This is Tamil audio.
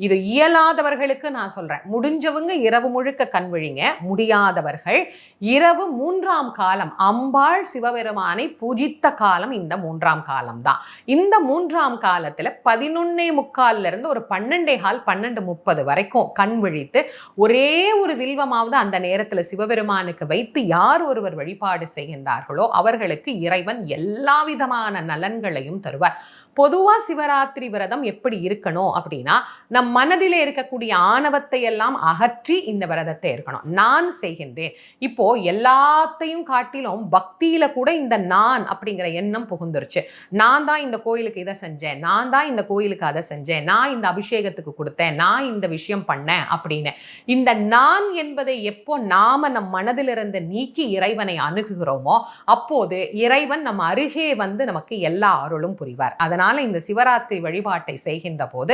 இது இயலாதவர்களுக்கு நான் சொல்றேன், முடிஞ்சவங்க இரவு முழுக்க கண் விழிங்க, முடியாதவர்கள் இரவு 3ஆம் காலம், அம்பாள் சிவபெருமானை பூஜித்த காலம் இந்த 3ஆம் காலம் தான். இந்த 3ஆம் காலத்துல 11:45 இருந்து ஒரு 12:15 12:30 வரைக்கும் கண் விழித்து ஒரே ஒரு வில்வமாவது அந்த நேரத்துல சிவபெருமானுக்கு வைத்து யார் ஒருவர் வழிபாடு செய்கின்றார்களோ அவர்களுக்கு இறைவன் எல்லா விதமான நலன்களையும் தருவார். பொதுவா சிவராத்திரி விரதம் எப்படி இருக்கணும் அப்படின்னா, நம் மனதிலே இருக்கக்கூடிய ஆணவத்தை எல்லாம் அகற்றி இந்த விரதத்தை இருக்கணும். நான் செய்கின்றேன். இப்போ எல்லாத்தையும் காட்டிலும் பக்தியில கூட இந்த நான் அப்படிங்கிற எண்ணம் புகுந்துருச்சு. நான் தான் இந்த கோயிலுக்கு இதை செஞ்சேன், நான் தான் இந்த கோயிலுக்கு அதை செஞ்சேன், நான் இந்த அபிஷேகத்துக்கு கொடுத்தேன், நான் இந்த விஷயம் பண்ணேன் அப்படின்னு. இந்த நான் என்பதை எப்போ நாம நம் மனதிலிருந்து நீக்கி இறைவனை அணுகுகிறோமோ அப்போது இறைவன் நம் அருகே வந்து நமக்கு எல்லா அருளும் புரிவார். அதனால இந்த சிவராத்திரி வழிபாட்டை செய்கின்ற போது